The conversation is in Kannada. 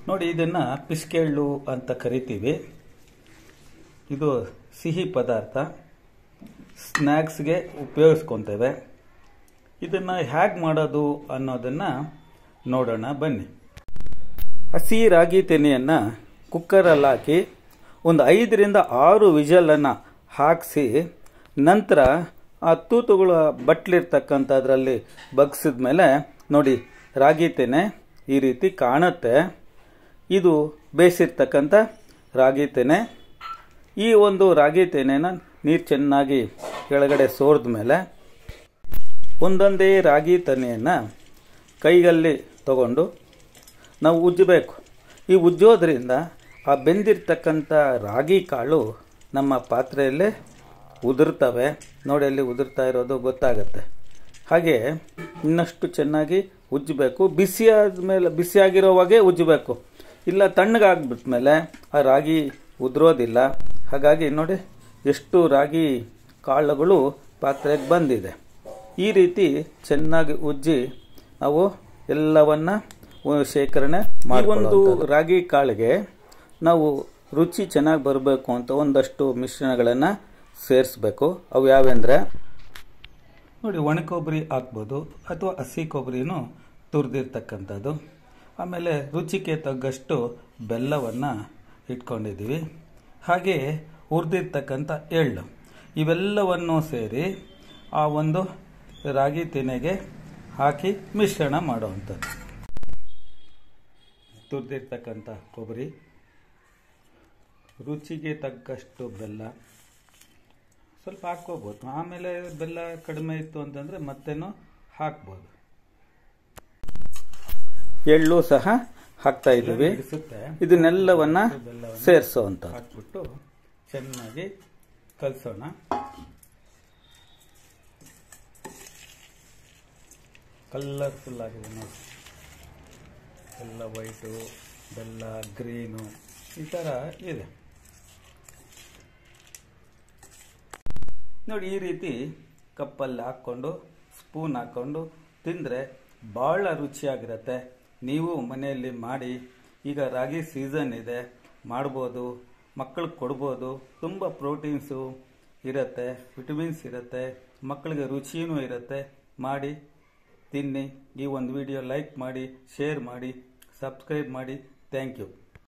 ನೋಡಿ, ಇದನ್ನ ಪಿಸ್ಕೆಳ್ಳು ಅಂತ ಕರಿತೀವಿ. ಇದು ಸಿಹಿ ಪದಾರ್ಥ, ಸ್ನ್ಯಾಕ್ಸ್ಗೆ ಉಪಯೋಗಿಸ್ಕೊತೇವೆ. ಇದನ್ನ ಹೇಗೆ ಮಾಡೋದು ಅನ್ನೋದನ್ನ ನೋಡೋಣ ಬನ್ನಿ. ಹಸಿ ರಾಗಿ ತೆನೆಯನ್ನು ಕುಕ್ಕರಲ್ಲಿ ಹಾಕಿ ಒಂದು 5ರಿಂದ 6 ವಿಷಲನ್ನು ಹಾಕಿಸಿ, ನಂತರ ಆ ತೂತುಗಳ ಬಟ್ಲಿರ್ತಕ್ಕಂಥದ್ರಲ್ಲಿ ಬಗ್ಸಿದ ಮೇಲೆ ನೋಡಿ, ರಾಗಿ ತೆನೆ ಈ ರೀತಿ ಕಾಣುತ್ತೆ. ಇದು ಬೇಯಿಸಿರ್ತಕ್ಕಂಥ ರಾಗಿ ತೆನೆ. ಈ ಒಂದು ರಾಗಿ ತೆನೆನ ನೀರು ಚೆನ್ನಾಗಿ ಕೆಳಗಡೆ ಸೋರ್ದ ಮೇಲೆ ಒಂದೊಂದೇ ರಾಗಿ ತೆನೆಯನ್ನು ಕೈಯಲ್ಲಿ ತಗೊಂಡು ನಾವು ಉಜ್ಜಬೇಕು. ಈ ಉಜ್ಜೋದ್ರಿಂದ ಆ ಬೆಂದಿರ್ತಕ್ಕಂಥ ರಾಗಿ ಕಾಳು ನಮ್ಮ ಪಾತ್ರೆಯಲ್ಲೇ ಉದುರ್ತವೆ. ನೋಡಿ, ಅಲ್ಲಿ ಉದುರ್ತಾ ಇರೋದು ಗೊತ್ತಾಗುತ್ತೆ. ಹಾಗೆ ಇನ್ನಷ್ಟು ಚೆನ್ನಾಗಿ ಉಜ್ಜಬೇಕು. ಬಿಸಿಯಾಗಿರೋವಾಗೆ ಉಜ್ಜಬೇಕು, ಇಲ್ಲ ತಣ್ಣಗಾಗ್ಬಿಟ್ಮೇಲೆ ಆ ರಾಗಿ ಉದುರೋದಿಲ್ಲ. ಹಾಗಾಗಿ ನೋಡಿ, ಎಷ್ಟು ರಾಗಿ ಕಾಳುಗಳು ಪಾತ್ರೆಗೆ ಬಂದಿದೆ. ಈ ರೀತಿ ಚೆನ್ನಾಗಿ ಉಜ್ಜಿ ನಾವು ಎಲ್ಲವನ್ನ ಶೇಖರಣೆ ಮಾಡಿ. ಒಂದು ರಾಗಿ ಕಾಳಿಗೆ ನಾವು ರುಚಿ ಚೆನ್ನಾಗಿ ಬರಬೇಕು ಅಂತ ಒಂದಷ್ಟು ಮಿಶ್ರಣಗಳನ್ನು ಸೇರಿಸ್ಬೇಕು. ಅವು ಯಾವೆಂದರೆ ನೋಡಿ, ಒಣ ಕೊಬ್ಬರಿ ಹಾಕ್ಬೋದು ಅಥವಾ ಹಸಿ ಕೊಬ್ಬರಿನೂ ತುರಿದಿರ್ತಕ್ಕಂಥದ್ದು. ಆಮೇಲೆ ರುಚಿಗೆ ತಗ್ಗಷ್ಟು ಬೆಲ್ಲವನ್ನು ಇಟ್ಕೊಂಡಿದ್ದೀವಿ. ಹಾಗೆ ಹುರಿದಿರ್ತಕ್ಕಂಥ ಎಳ್ಳು, ಇವೆಲ್ಲವನ್ನು ಸೇರಿ ಆ ಒಂದು ರಾಗಿ ತೆನೆಗೆ ಹಾಕಿ ಮಿಶ್ರಣ ಮಾಡುವಂಥದ್ದು. ತುರಿದಿರ್ತಕ್ಕಂಥ ಕೊಬ್ಬರಿ, ರುಚಿಗೆ ತಕ್ಕಷ್ಟು ಬೆಲ್ಲ ಸ್ವಲ್ಪ ಹಾಕ್ಕೋಬೋದು. ಆಮೇಲೆ ಬೆಲ್ಲ ಕಡಿಮೆ ಇತ್ತು ಅಂತಂದರೆ ಮತ್ತೇನೋ ಹಾಕ್ಬೋದು. ಎಳ್ಳು ಸಹ ಹಾಕ್ತಾ ಇದ್ದೀವಿ. ಇದನ್ನೆಲ್ಲವನ್ನ ಸೇರಿಸೋ ಅಂತ ಹಾಕ್ಬಿಟ್ಟು ಚೆನ್ನಾಗಿ ಕಲಸೋಣ. ಕಲರ್ಫುಲ್ ಆಗಿದೆ ನೋಡಿ, ಎಲ್ಲ ವೈಟು, ಬೆಲ್ಲ, ಗ್ರೀನು, ಈ ಥರ ಇದೆ ನೋಡಿ. ಈ ರೀತಿ ಕಪ್ಪಲ್ಲಿ ಹಾಕ್ಕೊಂಡು ಸ್ಪೂನ್ ಹಾಕ್ಕೊಂಡು ತಿಂದರೆ ಭಾಳ ರುಚಿಯಾಗಿರುತ್ತೆ. ನೀವು ಮನೆಯಲ್ಲಿ ಮಾಡಿ. ಈಗ ರಾಗಿ ಸೀಸನ್ ಇದೆ, ಮಾಡ್ಬೋದು, ಮಕ್ಕಳಿಗೆ ಕೊಡ್ಬೋದು. ತುಂಬ ಪ್ರೋಟೀನ್ಸು ಇರುತ್ತೆ, ವಿಟಮಿನ್ಸ್ ಇರುತ್ತೆ, ಮಕ್ಕಳಿಗೆ ರುಚಿಯೂ ಇರುತ್ತೆ. ಮಾಡಿ ತಿನ್ನಿ. ಈ ಒಂದು ವಿಡಿಯೋ ಲೈಕ್ ಮಾಡಿ, ಶೇರ್ ಮಾಡಿ, ಸಬ್ಸ್ಕ್ರೈಬ್ ಮಾಡಿ. Thank you.